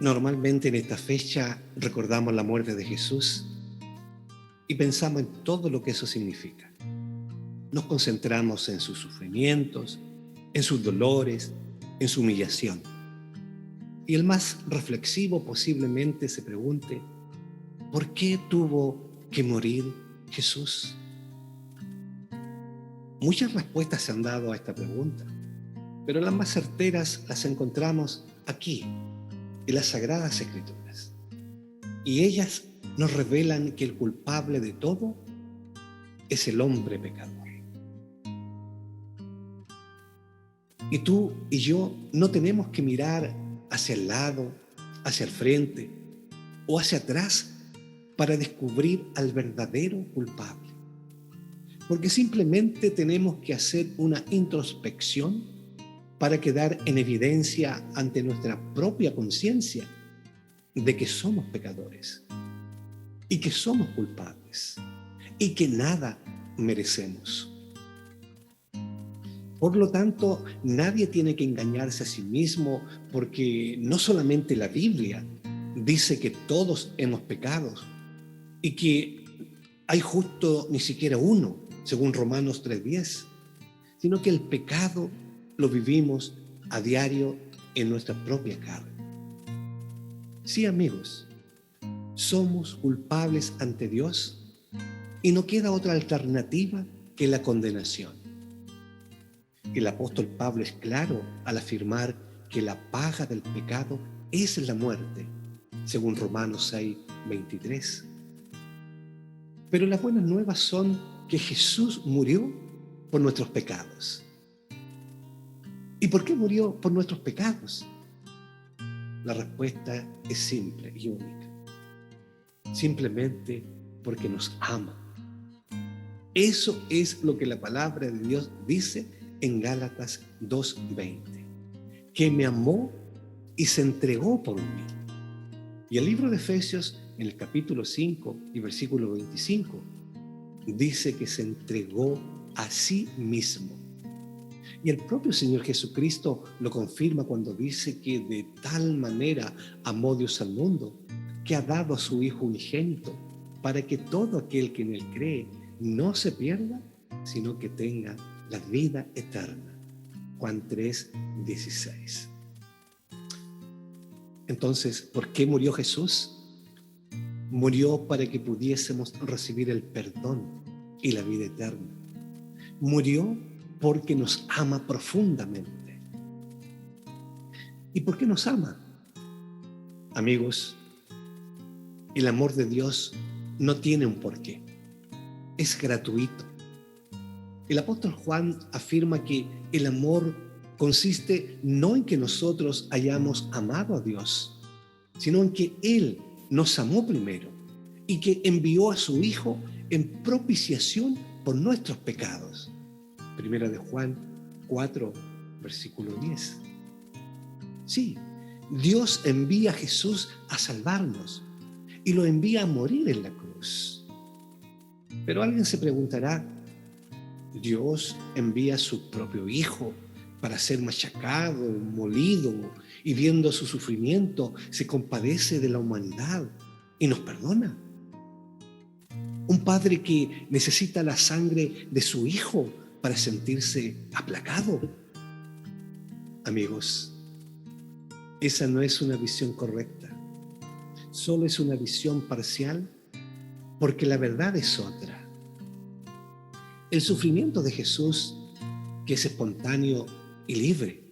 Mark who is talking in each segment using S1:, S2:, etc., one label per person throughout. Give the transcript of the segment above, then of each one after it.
S1: Normalmente en esta fecha recordamos la muerte de Jesús y pensamos en todo lo que eso significa. Nos concentramos en sus sufrimientos, en sus dolores, en su humillación. Y el más reflexivo posiblemente se pregunte, ¿por qué tuvo que morir Jesús? Muchas respuestas se han dado a esta pregunta, pero las más certeras las encontramos aquí, en las Sagradas Escrituras. Y ellas nos revelan que el culpable de todo es el hombre pecador. Y tú y yo no tenemos que mirar hacia el lado, hacia el frente o hacia atrás para descubrir al verdadero culpable. Porque simplemente tenemos que hacer una introspección para quedar en evidencia ante nuestra propia conciencia de que somos pecadores y que somos culpables y que nada merecemos. Por lo tanto, nadie tiene que engañarse a sí mismo, porque no solamente la Biblia dice que todos hemos pecado y que hay justo ni siquiera uno, según Romanos 3:10, sino que el pecado lo vivimos a diario en nuestra propia carne. Sí, amigos, somos culpables ante Dios y no queda otra alternativa que la condenación. El apóstol Pablo es claro al afirmar que la paga del pecado es la muerte, según Romanos 6:23. Pero las buenas nuevas son que Jesús murió por nuestros pecados. ¿Y por qué murió por nuestros pecados? La respuesta es simple y única. Simplemente porque nos ama. Eso es lo que la palabra de Dios dice en Gálatas 2:20, que me amó y se entregó por mí. Y el libro de Efesios, en el capítulo 5 y versículo 25, dice que se entregó a sí mismo. Y el propio Señor Jesucristo lo confirma cuando dice que de tal manera amó Dios al mundo, que ha dado a su Hijo unigénito, para que todo aquel que en Él cree no se pierda, sino que tenga la vida eterna. Juan 3:16. Entonces, ¿por qué murió Jesús? Murió para que pudiésemos recibir el perdón y la vida eterna. Murió porque nos ama profundamente. ¿Y por qué nos ama? Amigos, el amor de Dios no tiene un porqué. Es gratuito. El apóstol Juan afirma que el amor consiste no en que nosotros hayamos amado a Dios, sino en que Él nos amó primero y que envió a su Hijo en propiciación por nuestros pecados. Primera de Juan 4, versículo 10. Sí, Dios envía a Jesús a salvarnos y lo envía a morir en la cruz. Pero alguien se preguntará, ¿Dios envía a su propio Hijo para ser machacado, molido, y viendo su sufrimiento se compadece de la humanidad y nos perdona? Un padre que necesita la sangre de su Hijo para sentirse aplacado. Amigos, esa no es una visión correcta. Solo es una visión parcial, porque la verdad es otra. El sufrimiento de Jesús, que es espontáneo y libre.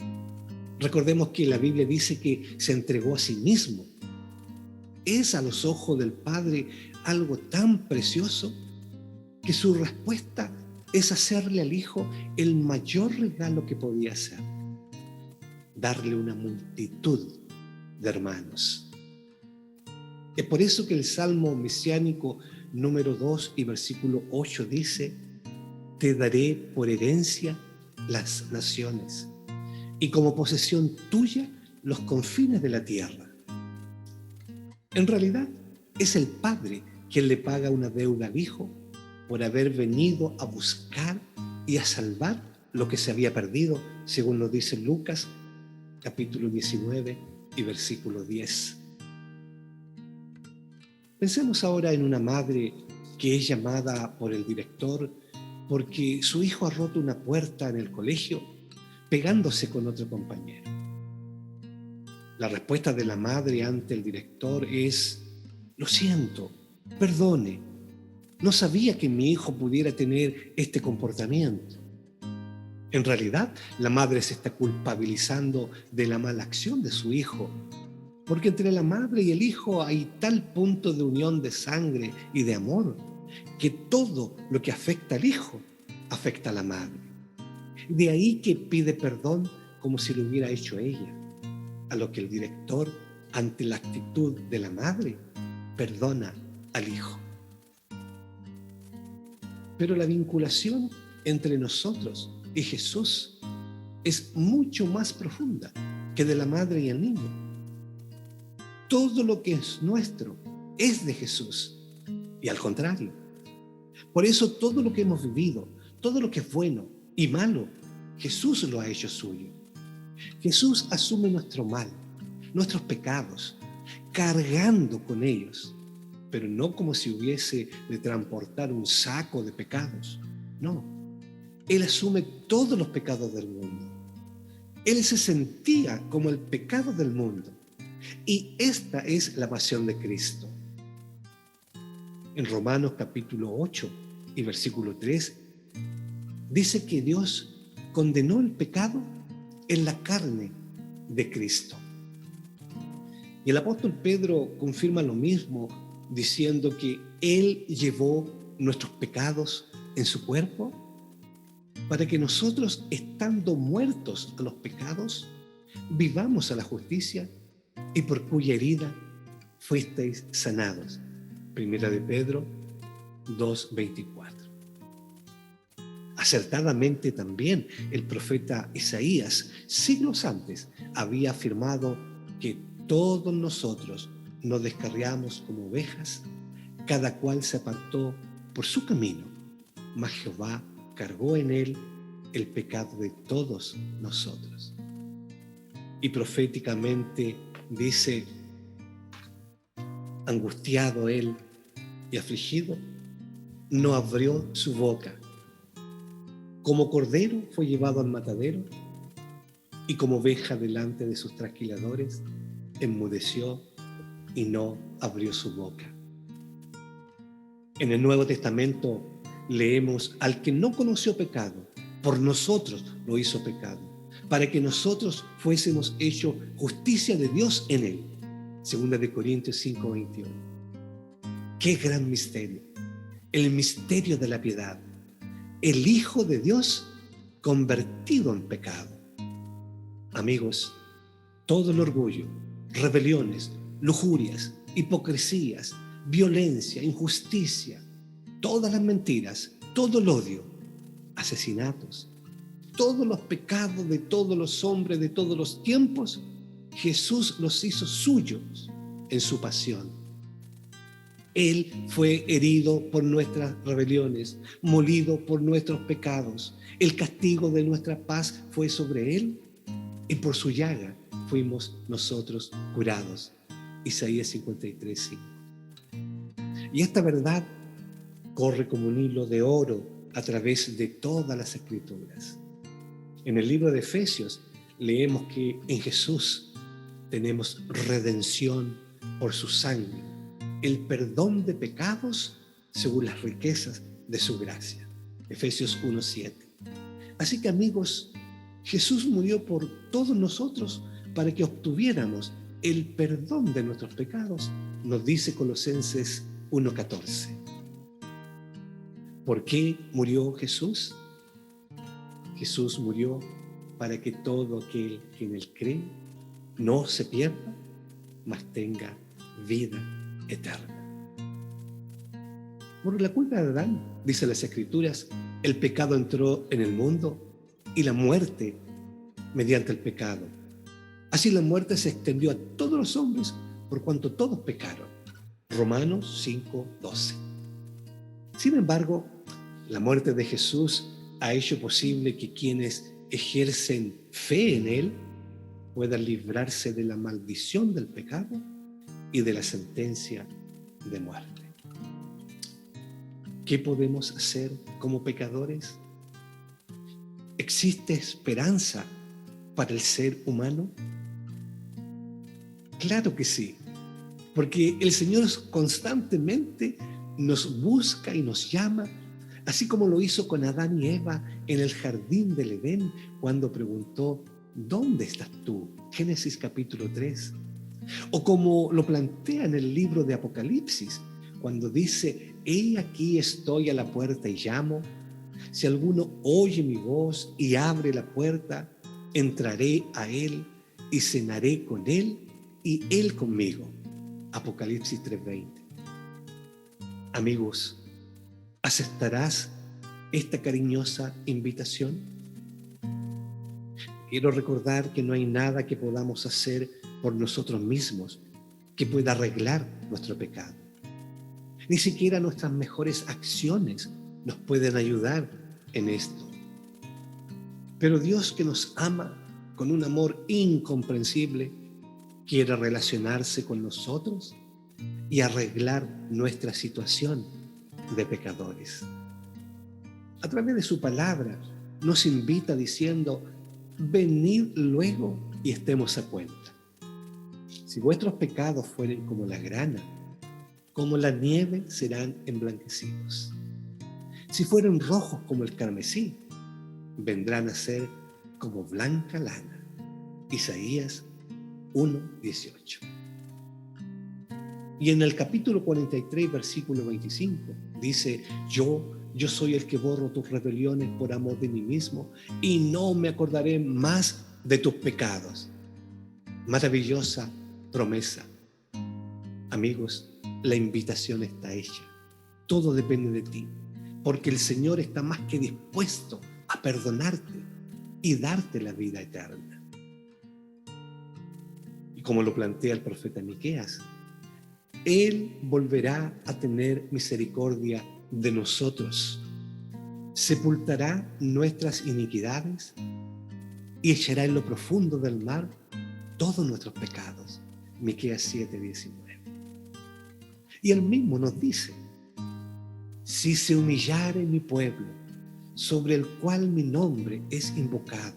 S1: Recordemos que la Biblia dice que se entregó a sí mismo. Es a los ojos del Padre algo tan precioso que su respuesta es hacerle al Hijo el mayor regalo que podía hacer: darle una multitud de hermanos. Es por eso que el Salmo mesiánico número 2 y versículo 8 dice: te daré por herencia las naciones y como posesión tuya los confines de la tierra. En realidad, es el Padre quien le paga una deuda al Hijo por haber venido a buscar y a salvar lo que se había perdido, según lo dice Lucas, capítulo 19 y versículo 10. Pensemos ahora en una madre que es llamada por el director porque su hijo ha roto una puerta en el colegio pegándose con otro compañero. La respuesta de la madre ante el director es: lo siento, perdone, no sabía que mi hijo pudiera tener este comportamiento. En realidad, la madre se está culpabilizando de la mala acción de su hijo, porque entre la madre y el hijo hay tal punto de unión de sangre y de amor, que todo lo que afecta al hijo afecta a la madre. De ahí que pide perdón como si lo hubiera hecho ella, a lo que el director, ante la actitud de la madre, perdona al hijo. Pero la vinculación entre nosotros y Jesús es mucho más profunda que de la madre y el niño. Todo lo que es nuestro es de Jesús y al contrario. Por eso todo lo que hemos vivido, todo lo que es bueno y malo, Jesús lo ha hecho suyo. Jesús asume nuestro mal, nuestros pecados, cargando con ellos, pero no como si hubiese de transportar un saco de pecados. No, Él asume todos los pecados del mundo. Él se sentía como el pecado del mundo. Y esta es la pasión de Cristo. En Romanos capítulo 8 y versículo 3 dice que Dios condenó el pecado en la carne de Cristo. Y el apóstol Pedro confirma lo mismo diciendo que Él llevó nuestros pecados en su cuerpo para que nosotros, estando muertos a los pecados, vivamos a la justicia y por cuya herida fuisteis sanados. Primera de Pedro 2:24. Acertadamente también el profeta Isaías, siglos antes, había afirmado que todos nosotros nos descarriamos como ovejas, cada cual se apartó por su camino, mas Jehová cargó en él el pecado de todos nosotros. Y proféticamente dice: angustiado él y afligido, no abrió su boca. Como cordero fue llevado al matadero, y como oveja delante de sus trasquiladores, enmudeció y no abrió su boca. En el Nuevo Testamento leemos: al que no conoció pecado, por nosotros lo hizo pecado, para que nosotros fuésemos hechos justicia de Dios en él. Segunda de Corintios 5:21. Qué gran misterio, el misterio de la piedad, el Hijo de Dios convertido en pecado. Amigos, todo el orgullo, rebeliones, lujurias, hipocresías, violencia, injusticia, todas las mentiras, todo el odio, asesinatos, todos los pecados de todos los hombres de todos los tiempos, Jesús los hizo suyos en su pasión. Él fue herido por nuestras rebeliones, molido por nuestros pecados. El castigo de nuestra paz fue sobre Él y por su llaga fuimos nosotros curados. Isaías 53:5. Y esta verdad corre como un hilo de oro a través de todas las Escrituras. En el libro de Efesios leemos que en Jesús tenemos redención por su sangre, el perdón de pecados según las riquezas de su gracia. Efesios 1:7. Así que, amigos, Jesús murió por todos nosotros para que obtuviéramos el perdón de nuestros pecados, nos dice Colosenses 1:14. ¿Por qué murió Jesús? Jesús murió para que todo aquel que en él cree no se pierda, mas tenga vida eterna. Por la culpa de Adán, dice las Escrituras, el pecado entró en el mundo y la muerte mediante el pecado. Así la muerte se extendió a todos los hombres por cuanto todos pecaron. Romanos 5:12. Sin embargo, la muerte de Jesús ha hecho posible que quienes ejercen fe en Él puedan librarse de la maldición del pecado y de la sentencia de muerte. ¿Qué podemos hacer como pecadores? ¿Existe esperanza para el ser humano? Claro que sí, porque el Señor constantemente nos busca y nos llama, así como lo hizo con Adán y Eva en el jardín del Edén, cuando preguntó: ¿dónde estás tú? Génesis capítulo 3. O como lo plantea en el libro de Apocalipsis, cuando dice: he aquí estoy a la puerta y llamo. Si alguno oye mi voz y abre la puerta, entraré a él y cenaré con él y él conmigo. Apocalipsis 3:20. Amigos, ¿aceptarás esta cariñosa invitación? Quiero recordar que no hay nada que podamos hacer por nosotros mismos que pueda arreglar nuestro pecado. Ni siquiera nuestras mejores acciones nos pueden ayudar en esto. Pero Dios, que nos ama con un amor incomprensible, quiere relacionarse con nosotros y arreglar nuestra situación de pecadores. A través de su palabra nos invita diciendo: venid luego y estemos a cuenta. Si vuestros pecados fueren como la grana, como la nieve serán emblanquecidos. Si fueren rojos como el carmesí, vendrán a ser como blanca lana. Isaías 1:18. Y en el capítulo 43, versículo 25, dice: yo soy el que borro tus rebeliones por amor de mí mismo y no me acordaré más de tus pecados. Maravillosa promesa. Amigos, la invitación está hecha. Todo depende de ti, porque el Señor está más que dispuesto a perdonarte y darte la vida eterna. Y como lo plantea el profeta Miqueas, Él volverá a tener misericordia de nosotros, sepultará nuestras iniquidades y echará en lo profundo del mar todos nuestros pecados. Miqueas 7:19. Y Él mismo nos dice: si se humillare mi pueblo, sobre el cual mi nombre es invocado,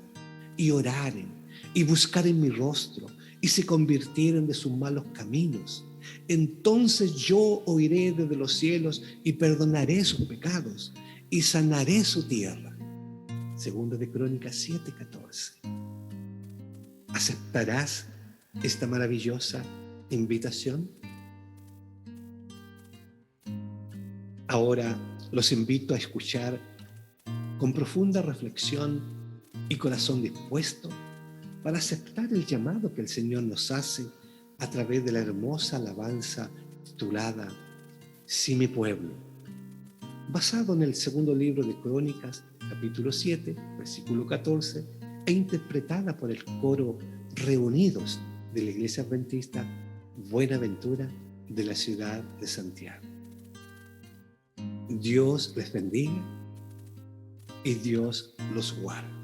S1: y oraren, y buscaren mi rostro, y se convirtieren de sus malos caminos, entonces yo oiré desde los cielos y perdonaré sus pecados y sanaré su tierra. Segundo de Crónicas 7:14. ¿Aceptarás esta maravillosa invitación? Ahora los invito a escuchar con profunda reflexión y corazón dispuesto para aceptar el llamado que el Señor nos hace a través de la hermosa alabanza titulada Si mi pueblo, basado en el segundo libro de Crónicas, capítulo 7, versículo 14, e interpretada por el coro Reunidos de la Iglesia Adventista Buenaventura de la ciudad de Santiago. Dios les bendiga y Dios los guarde.